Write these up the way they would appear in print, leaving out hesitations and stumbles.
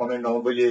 9:15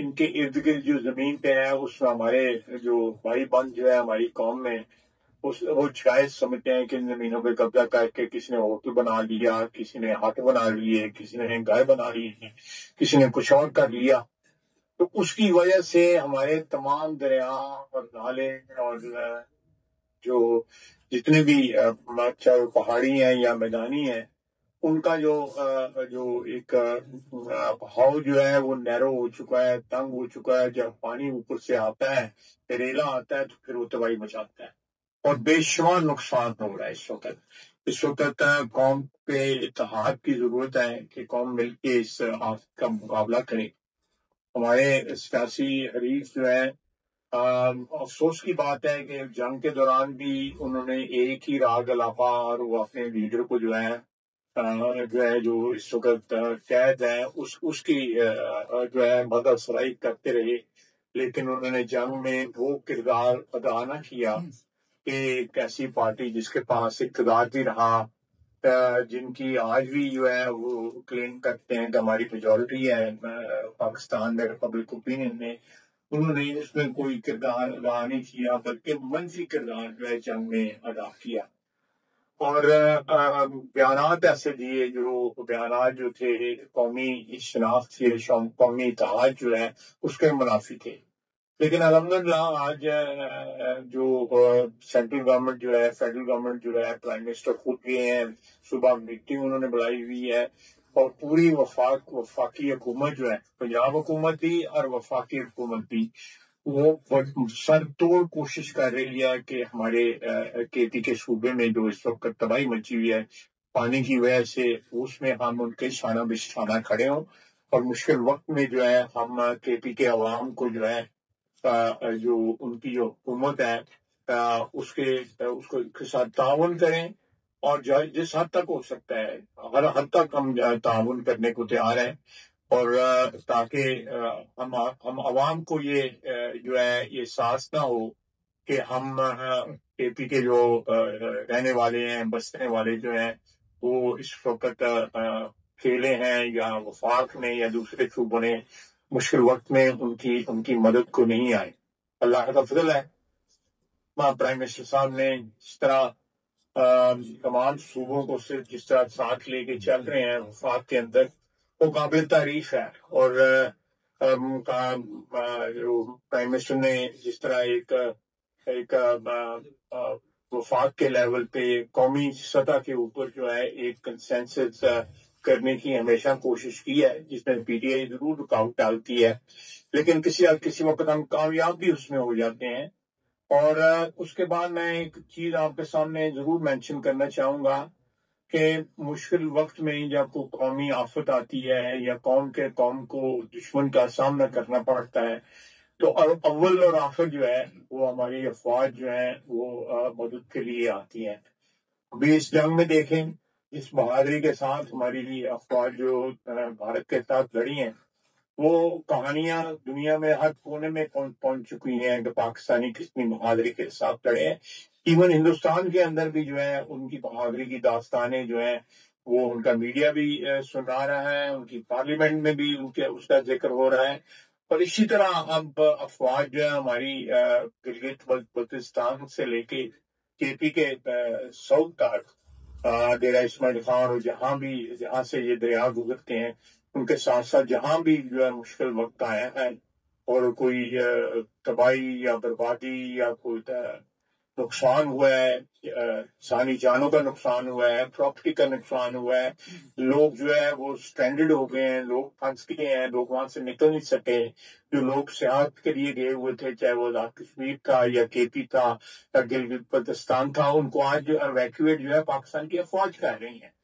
ان کے ارد گرد جو زمین پہ ہے اس میں ہمارے جو بھائی بند جو ہے ہماری قوم میں وہ جائز سمجھتے ہیں کہ ان زمینوں پہ قبضہ کر کے کسی نے ہوٹل بنا لیا، کسی نے ہٹ بنا لیے، کسی نے گائے بنا لی، کسی نے کچھ اور کر لیا. تو اس کی وجہ سے ہمارے تمام دریا اور نالے اور جو جتنے بھی چاہے پہاڑی ہیں یا میدانی ہیں ان کا جو ایک بہاؤ جو ہے وہ نیرو ہو چکا ہے، تنگ ہو چکا ہے. جب پانی اوپر سے آتا ہے، ریلا آتا ہے، تو پھر وہ تباہی مچاتا ہے اور بے شمار نقصان ہو رہا ہے اس وقت قوم پہ اتحاد کی ضرورت ہے کہ قوم مل کے اس آفت کا مقابلہ کرے. ہمارے سیاسی حریف جو ہے افسوس کی بات ہے کہ جنگ کے دوران بھی انہوں نے ایک ہی راگ الاپا اور وہ اپنے لیڈر کو جو ہے جو اس وقت قید ہے اس کی جو ہے مدد سرائی کرتے رہے، لیکن انہوں نے جنگ میں وہ کردار ادا نہ کیا کہ ایک ایسی پارٹی جس کے پاس اقتدار بھی رہا، جن کی آج بھی جو ہے وہ کلیم کرتے ہیں کہ ہماری میجورٹی ہے پاکستان میں پبلک اوپینین میں، انہوں نے اس میں کوئی کردار ادا نہیں کیا بلکہ منفی کردار جو ہے جنگ میں ادا کیا. اور بیانات ایسے دیے جو بیانات جو تھے قومی شناخت سے قومی اتحاد جو ہے اس کے منافی تھے. لیکن الحمدللہ آج جو سینٹرل گورنمنٹ جو ہے فیڈرل گورنمنٹ جو ہے پرائم منسٹر خود بھی ہیں، صبح میٹنگ انہوں نے بلائی ہوئی ہے اور پوری وفاقی حکومت جو ہے، پنجاب حکومت بھی اور وفاقی حکومت بھی، وہ سر توڑ کوشش کر رہی ہے کہ ہمارے کے پی کے صوبے میں جو اس وقت تباہی مچی ہوئی ہے پانی کی وجہ سے، اس میں ہم ان کے شانہ بشانہ کھڑے ہوں اور مشکل وقت میں جو ہے ہم کے پی کے عوام کو جو ہے جو ان کی جو حکومت ہے اس کے ساتھ تعاون کریں اور جس حد تک ہو سکتا ہے ہر حد تک ہم تعاون کرنے کو تیار ہیں، اور تاکہ ہم عوام کو یہ جو ہے یہ احساس نہ ہو کہ ہم کے پی کے جو رہنے والے ہیں، بسنے والے جو ہیں، وہ اس وقت کھیلے ہیں یا وفاق میں یا دوسرے صوبوں نے مشکل وقت میں ان کی مدد کو نہیں آئے. اللہ کا فضل ہے پرائم منسٹر صاحب نے جس طرح تمام صوبوں کو صرف جس طرح ساتھ لے کے چل رہے ہیں وفاق کے اندر، وہ قابل تعریف ہے. اور جو پرائم منسٹر نے جس طرح ایک وفاق کے لیول پہ قومی سطح کے اوپر جو ہے ایک کنسنسس کرنے کی ہمیشہ کوشش کی ہے، جس میں پی ٹی آئی ضرور رکاوٹ ڈالتی ہے، لیکن کسی وقت ہم کامیاب بھی اس میں ہو جاتے ہیں. اور اس کے بعد میں ایک چیز آپ کے سامنے ضرور مینشن کرنا چاہوں گا کہ مشکل وقت میں جب کوئی قومی آفت آتی ہے یا قوم کو دشمن کا سامنا کرنا پڑتا ہے تو اول اور آخر جو ہے وہ ہماری افواج جو ہیں وہ مدد کے لیے آتی ہیں. ابھی اس جنگ میں دیکھیں اس بہادری کے ساتھ ہماری افواج جو بھارت کے ساتھ لڑی ہیں، وہ کہانیاں دنیا میں ہر کونے میں پہنچ چکی ہیں کہ پاکستانی کتنی بہادری کے ساتھ لڑے ہیں. ایون ہندوستان کے اندر بھی جو ہے ان کی بہادری کی داستانیں جو ہیں وہ ان کا میڈیا بھی سنا رہا ہے، ان کی پارلیمنٹ میں بھی اس کا ذکر ہو رہا ہے. اور اسی طرح اب افواج جو ہے ہماری گلگت بلتستان سے لے کے پی کے ساؤتھ تک ڈیرہ اسماعیل خان اور جہاں سے یہ دریا گزرتے ہیں ان کے ساتھ ساتھ جہاں بھی جو ہے مشکل وقت آیا ہے اور کوئی تباہی یا بربادی یا کوئی نقصان ہوا ہے، انسانی جانوں کا نقصان ہوا ہے، پراپرٹی کا نقصان ہوا ہے، لوگ جو ہے وہ سٹینڈرڈ ہو گئے ہیں، لوگ پھنس گئے ہیں، لوگ وہاں سے نکل نہیں سکے. جو لوگ سیاحت کے لیے گئے ہوئے تھے، چاہے وہ آزاد کشمیر تھا یا کے پی تھا یا گلگت بلتستان تھا، ان کو آج ایویکویٹ جو ہے پاکستان کی افواج کر رہی ہیں.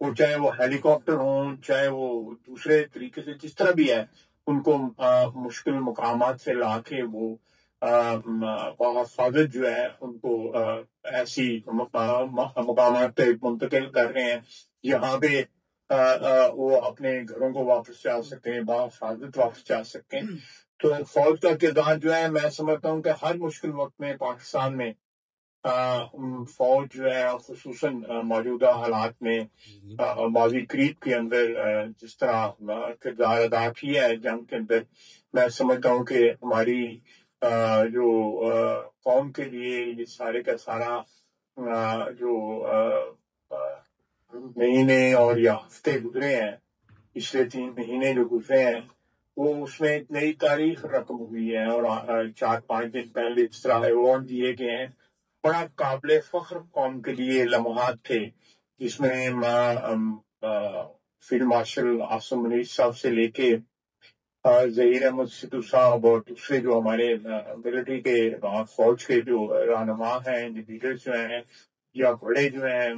وہ چاہے وہ ہیلی کاپٹر ہوں، چاہے وہ دوسرے طریقے سے جس طرح بھی ہے، ان کو مشکل مقامات سے لا کے وہ حفاظت جو ہے ان کو ایسی مقامات پہ منتقل کر رہے ہیں جہاں پہ وہ اپنے گھروں کو واپس جا سکتے ہیں، بحفاظت واپس جا سکتے ہیں. تو فوج کا کردار جو ہے میں سمجھتا ہوں کہ ہر مشکل وقت میں پاکستان میں فوج جو ہے خصوصاً موجودہ حالات میں ماضی قریب کے اندر جس طرح کردار ادا کیا ہے جنگ کے اندر، میں سمجھتا ہوں کہ ہماری جو قوم کے لیے یہ سارے کا سارا جو مہینے اور یا ہفتے گزرے ہیں، پچھلے 3 مہینے جو گزرے ہیں، وہ اس میں ایک نئی تاریخ رقم ہوئی ہے، اور 4-5 دن پہلے اس طرح ایوارڈ دیے گئے ہیں۔ بڑا قابل فخر قوم کے لیے لمحات تھے، جس میں فیلڈ مارشل عاصم منیر صاحب سے لے کے ظہیر احمد سدھو صاحب اور دوسرے جو ہمارے ملٹری کے فوج کے جو رہنما ہیں، لیڈرز جو ہیں یا بڑے جو ہیں،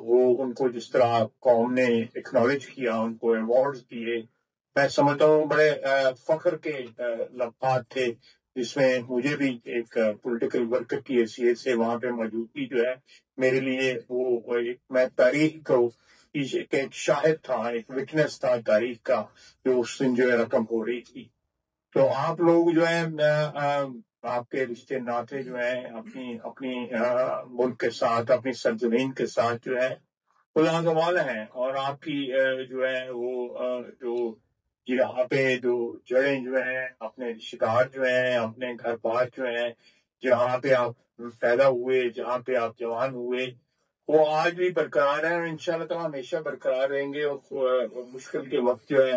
وہ ان کو جس طرح قوم نے اکنالج کیا، ان کو ایوارڈز دیے، میں سمجھتا ہوں بڑے فخر کے لمحات تھے، جس میں مجھے بھی ایک پولیٹیکل ورکر کی حیثیت سے وہاں پہ موجودگی جو ہے میرے لیے وہ میں تاریخ کو ایک شاہد تھا، ایک وٹنس تھا تاریخ کا، جو اس دن جو ہے رقم ہو رہی تھی۔ تو آپ لوگ جو ہیں، آپ کے رشتے ناطے جو ہیں اپنی ملک کے ساتھ، اپنی سرزمین کے ساتھ جو ہے وہ لازوال ہیں، اور آپ کی جو ہے وہ جو یہاں پہ جو جڑیں جو ہیں، اپنے رشتے دار جو ہیں، اپنے گھر بار جو ہیں، جہاں پہ آپ پیدا ہوئے، جہاں پہ آپ جوان ہوئے، وہ آج بھی برقرار ہیں، اور انشاءاللہ تعالیٰ ہمیشہ برقرار رہیں گے۔ اور مشکل کے وقت جو ہے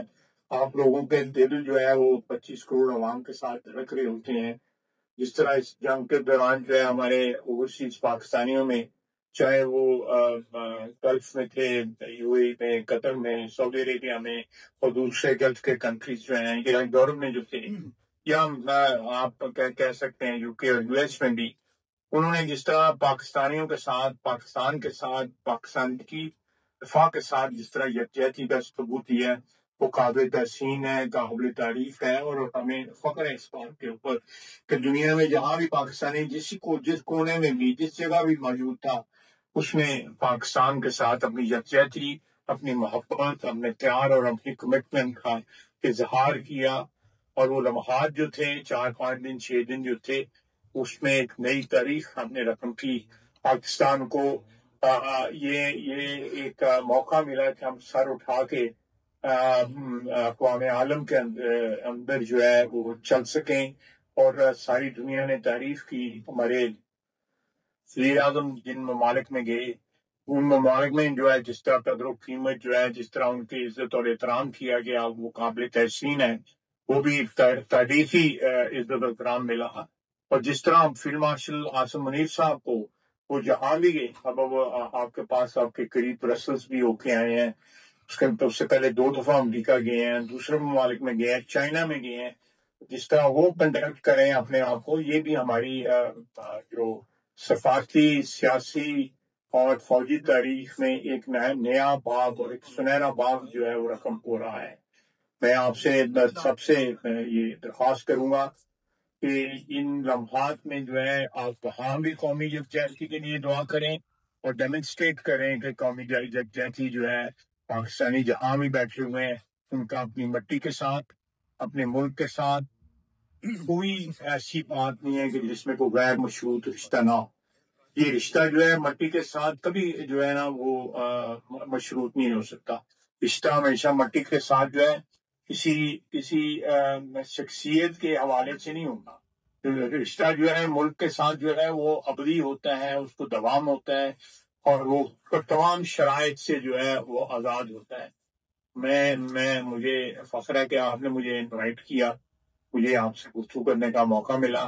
آپ لوگوں کے دل جو ہے وہ 25 کروڑ عوام کے ساتھ دھڑک رہے ہوتے ہیں، جس طرح اس جنگ کے دوران جو ہے ہمارے اوورسیز پاکستانیوں میں، چاہے وہ گلف میں تھے، یو اے میں، قطر میں، سعودی عربیہ میں، اور دوسرے گلف کے کنٹریز جو ہیں، یورپ میں جو تھے، یا آپ کہہ سکتے ہیں یو کے اور یو ایس میں بھی، انہوں نے جس طرح پاکستانیوں کے ساتھ، پاکستان کے ساتھ، پاکستان کی دفاع کے ساتھ جس طرح یکجہتی کا ثبوت دیا ہے، وہ قابل تحسین ہے، قابل تعریف ہے، اور ہمیں فخر ہے اس بات کے اوپر کہ دنیا میں جہاں بھی پاکستانی جس کونے میں بھی، جس جگہ بھی موجود تھا، اس نے پاکستان کے ساتھ اپنی یکجہتی، اپنی محبت، اپنے پیار اور اپنی کمٹمنٹ کا اظہار کیا۔ اور وہ لمحات جو تھے، 4-5 دن، 6 دن جو تھے، اس میں ایک نئی تاریخ ہم نے رقم کی۔ پاکستان کو یہ ایک موقع ملا کہ ہم سر اٹھا کے اقوام عالم کے اندر جو ہے وہ چل سکیں، اور ساری دنیا نے تعریف کی۔ ہمارے وزیر اعظم جن ممالک میں گئے، ان ممالک میں جو ہے جس طرح قدر و قیمت جو ہے، جس طرح ان کی عزت اور احترام کیا گیا، وہ قابل تحسین ہے، وہ بھی تاریخی عزت و احترام ملا۔ اور جس طرح فیلڈ مارشل عاصم منیر صاحب کو وہ جہاں بھی گئے، اب وہ آپ کے پاس، آپ کے قریب برسلز بھی ہو کے آئے ہیں، اس سے پہلے 2 دفعہ امریکہ گئے ہیں، دوسرے ممالک میں گئے ہیں، چائنا میں گئے ہیں، جس طرح وہ کنڈکٹ کریں اپنے آپ کو، یہ بھی ہماری جو سفارتی، سیاسی اور فوجی تاریخ میں ایک نیا باب اور ایک سنہرا باب جو ہے وہ رقم ہو رہا ہے۔ میں آپ سے سب سے یہ درخواست کروں گا کہ ان لمحات میں جو ہے آپ وہاں بھی قومی یکجہتی کے لیے دعا کریں، اور ڈیمونسٹریٹ کریں کہ قومی یکجہتی جو ہے پاکستانی جہاں بھی بیٹھے ہوئے ہیں، ان کا اپنی مٹی کے ساتھ، اپنے ملک کے ساتھ کوئی ایسی بات نہیں ہے کہ جس میں کوئی غیر مشروط رشتہ نہ ہو۔ یہ رشتہ جو ہے مٹی کے ساتھ کبھی جو ہے نا وہ مشروط نہیں ہو سکتا۔ رشتہ ہمیشہ مٹی کے ساتھ جو ہے کسی شخصیت کے حوالے سے نہیں ہوتا۔ رشتہ جو ہے ملک کے ساتھ جو ہے وہ ابدی ہوتا ہے، اس کو دوام ہوتا ہے، اور وہ تمام شرائط سے جو ہے وہ آزاد ہوتا ہے۔ مجھے فخر ہے کہ آپ نے مجھے انوائٹ کیا، مجھے آپ سے گفتگو کرنے کا موقع ملا۔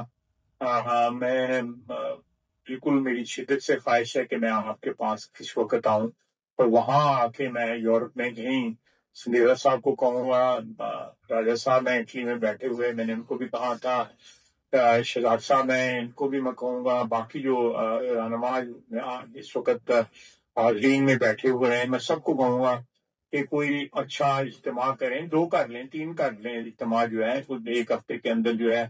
میں بالکل، میری شدت سے خواہش ہے کہ میں آپ کے پاس کس وقت آؤں، اور وہاں آ کے میں یورپ میں کہیں سندیرا صاحب کو کہوں گا، راجا صاحب ہیں اٹلی میں بیٹھے ہوئے، میں نے ان کو بھی کہا تھا، شہزاد صاحب ہیں، ان کو بھی میں کہوں گا، باقی جو رہنما اس وقت حاضرین میں بیٹھے ہوئے ہیں، میں سب کو کہوں گا کہ کوئی اچھا اجتماع کریں، 2 کر لیں، 3 کر لیں اجتماع جو ہے، ایک ہفتے کے اندر جو ہے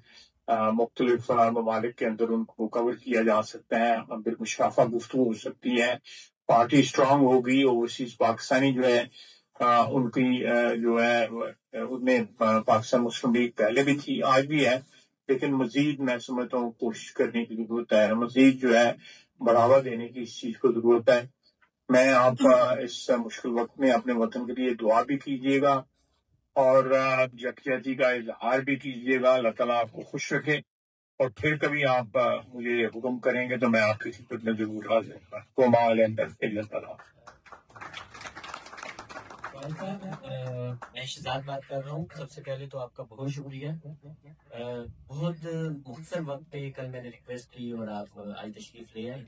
مختلف ممالک کے اندر ان کو کور کیا جا سکتا ہے، بالمشافہ گفتگو ہو سکتی ہے، پارٹی اسٹرانگ ہوگی، اوورسیز پاکستانی جو ہے ان کی جو ہے ان میں پاکستان مسلم لیگ پہلے بھی تھی، آج بھی ہے، لیکن مزید میں سمجھتا ہوں کوشش کرنے کی ضرورت ہے، مزید جو ہے بڑھاوا دینے کی اس چیز کو ضرورت ہے۔ میں آپ کا اس مشکل وقت میں اپنے وطن کے لیے دعا بھی کیجیے گا، اور یکجہتی کا اظہار بھی کیجیے گا. اللہ تعالیٰ آپ کو خوش رکھے. اور پھر کبھی آپ مجھے حکم کریں گے تو میں آپ کی خدمت میں ضرور حاضر ہوں گا. کو مال اندر اللہ تعالیٰ. میں شہزاد بات کر رہا ہوں. سب سے پہلے تو آپ کا بہت شکریہ. بہت مختصر وقت پہ کل میں نے ریکویسٹ کی اور آپ آج تشریف لے آئے.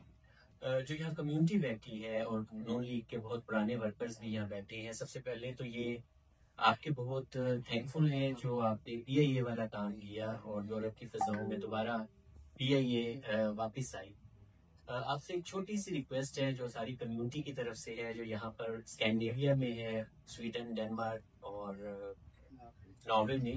جو یہاں کمیونٹی بیٹھی ہے اور نون لیگ کے بہت پرانے ورکرز بھی یہاں بیٹھے ہیں. سب سے پہلے تو یہ آپ کے بہت تھینکفل ہیں جو آپ نے پی آئی اے والا کام کیا اور یورپ کی فضاؤں میں دوبارہ پی آئی اے واپس آئی. آپ سے ایک چھوٹی سی ریکویسٹ ہے جو ساری کمیونٹی کی طرف سے ہے جو یہاں پر اسکینڈینیویا میں ہے, سویڈن, ڈینمارک اور ناروے میں.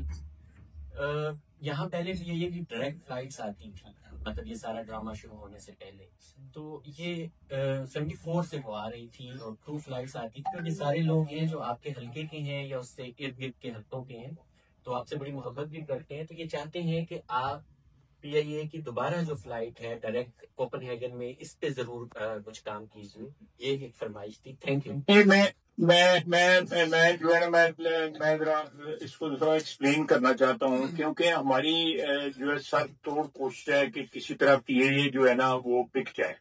یہاں پہلے بھی یہ کہ ڈائریکٹ فلائٹس آتی تھی, مطلب یہ سارا ڈرامہ شروع ہونے سے پہلے. تو یہ 74 سے وہ آ رہی تھی اور 2 فلائٹس آتی تھی. اور یہ سارے لوگ ہیں جو آپ کے حلقے کے ہیں یا اس سے ارد گرد کے حلقوں کے ہیں, تو آپ سے بڑی محبت بھی کرتے ہیں. تو یہ چاہتے ہیں کہ آپ پی آئی اے کی دوبارہ جو فلائٹ ہے ڈائریکٹ کوپن ہیگن میں, اس پہ ضرور کچھ کام کیجیے. یہ ایک فرمائش تھی. Thank you. میں جو ہے نا میں ذرا اس کو ذرا ایکسپلین کرنا چاہتا ہوں, کیونکہ ہماری جو ہے سر توڑ کوشش ہے کہ کسی طرح پی اے اے جو ہے نا وہ بک جائے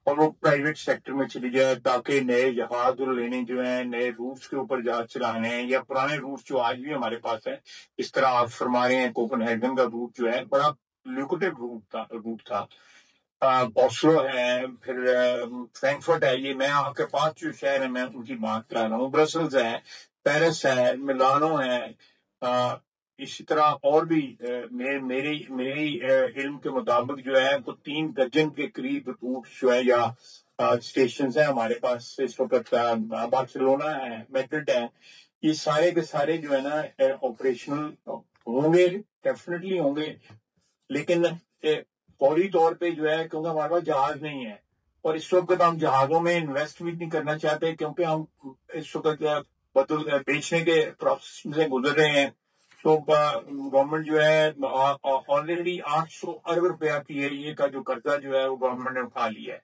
اور وہ پرائیویٹ سیکٹر میں چلی جائے, تاکہ نئے جہاز لینے جو ہیں, نئے روٹس کے اوپر جہاز چلانے ہیں, یا پرانے روٹس جو آج بھی ہمارے پاس ہیں. اس طرح آپ فرما رہے ہیں کوپن ہیگن کا روٹ جو ہے بڑا لیوکیٹو روٹ تھا. اوسلو ہے, پھر فرینکفرٹ ہے. یہ میں آپ کے پاس جو شہر ہے میں ان کی بات کر رہا ہوں. برسلز ہے, پیرس ہے, ملانو ہے. اسی طرح اور بھی میری علم کے مطابق جو ہے وہ 3 درجن کے قریب روٹ جو ہے یا اسٹیشنز ہیں ہمارے پاس اس وقت. بارسلونا ہے, میڈرڈ ہے. یہ سارے کے سارے جو ہے نا آپریشنل ہوں گے, ڈیفینیٹلی ہوں گے. لیکن فوری طور پہ جو ہے, کیونکہ ہمارے پاس جہاز نہیں ہے اور اس وقت ہم جہازوں میں انویسٹ بھی نہیں کرنا چاہتے, کیونکہ ہم اس وقت بیچنے کے پروسیس سے گزر رہے ہیں. تو گورنمنٹ جو ہے آلریڈی 800 ارب روپیہ پی اے اے کا جو قرضہ جو ہے وہ گورنمنٹ نے اٹھا لیا ہے.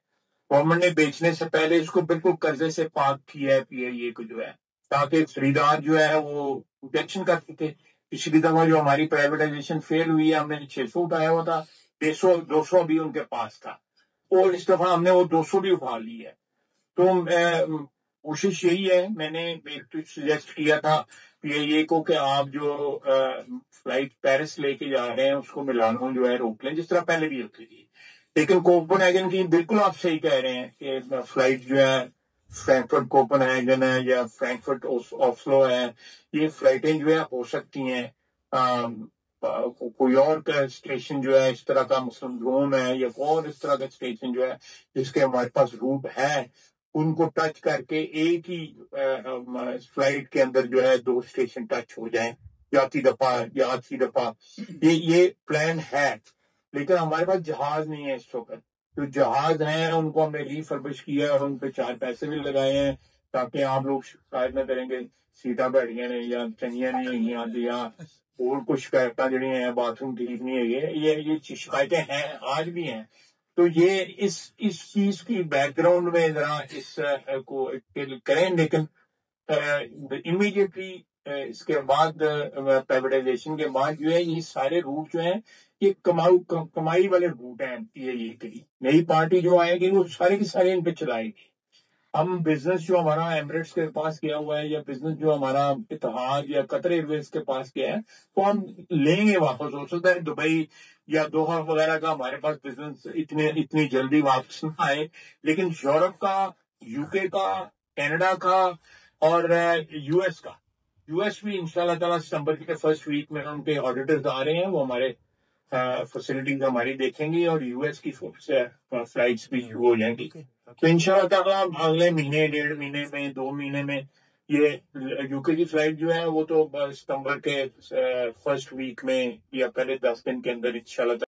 گورنمنٹ نے بیچنے سے پہلے اس کو بالکل قرضے سے پاک کیا ہے پی اے اے کو جو ہے, تاکہ خریدار جو ہے وہ انجیکشن کر سکے. پچھلی دفعہ جو ہماری پرائیویٹائزیشن فیل ہوئی ہے, ہم نے 600 اٹھایا ہوا تھا, 200 بھی ان کے پاس تھا, اور اس دفعہ ہم نے وہ 200 بھی اٹھا لی ہے. تو کوشش یہی ہے, میں نے سجیسٹ کیا تھا پی اے اے کو کہ آپ جو فلائٹ پیرس لے کے جا رہے ہیں اس کو ملانو جو ہے روک لیں, جس طرح پہلے بھی ہوتی تھی. لیکن کوپن ہیگن کی بالکل آپ صحیح کہہ رہے ہیں کہ فلائٹ جو ہے فرینکفرٹ کوپن ہیگن ہے یا فرینکفرٹ اوسلو ہے, یہ فلائٹیں جو ہے ہو سکتی ہیں. کوئی اور کا اسٹیشن جو ہے اس طرح کا, مثلاً روم ہے یا اور اس طرح کا اسٹیشن جو ہے جس کے ہمارے پاس روٹ ہے, ان کو ٹچ کر کے ایک ہی فلائٹ کے اندر جو ہے 2 اسٹیشن ٹچ ہو جائیں جاتی دفعہ یا آتی دفعہ. یہ پلان ہے, لیکن ہمارے پاس جہاز نہیں ہے اس وقت. جو جہاز ہیں ان کو ہم نے ریفربش کیا ہے اور ان پہ 4 پیسے بھی لگائے ہیں, تاکہ آپ لوگ شکایت نہ کریں گے سیٹاں بیٹھیاں نے یا چنگیاں نہیں ہیں یا اور کچھ شکایتیں جڑی ہیں باتھ روم ٹھیک نہیں ہے. یہ شکایتیں ہیں, آج بھی ہیں. تو یہ اس چیز کی بیک گراؤنڈ میں ذرا اس کو کریں. لیکن امیڈیٹلی اس کے بعد پرائیویٹائزیشن کے بعد جو ہے یہ سارے روٹ جو ہیں یہ کمائی والے روٹ ہیں پی اے اے کے لیے. نئی پارٹی جو آئے گی وہ سارے کے سارے ان پہ چلائے گی. ہم بزنس جو ہمارا ایمریٹس کے پاس کیا ہوا ہے یا بزنس جو ہمارا اتحاد یا قطر ایئر ویز کے پاس کیا ہے وہ ہم لیں گے واپس. ہو سکتا ہے دبئی یا دوحہ وغیرہ کا ہمارے پاس بزنس اتنی جلدی واپس نہ آئے, لیکن یورپ کا, یو کے کا, کینیڈا کا اور یو ایس بھی انشاءاللہ تعالیٰ ستمبر کے فرسٹ ویک میں ان کے آڈیٹرز آ رہے ہیں, وہ ہمارے فیسلٹیز ہماری دیکھیں گی اور یو ایس کی فلائٹس بھی شروع ہو جائیں گی. تو انشاءاللہ تعالیٰ اگلے مہینے, 1.5 مہینے میں, 2 مہینے میں یہ یو کے کی فلائٹ جو ہے وہ تو ستمبر کے فرسٹ ویک میں یا پہلے 10 دن کے اندر انشاءاللہ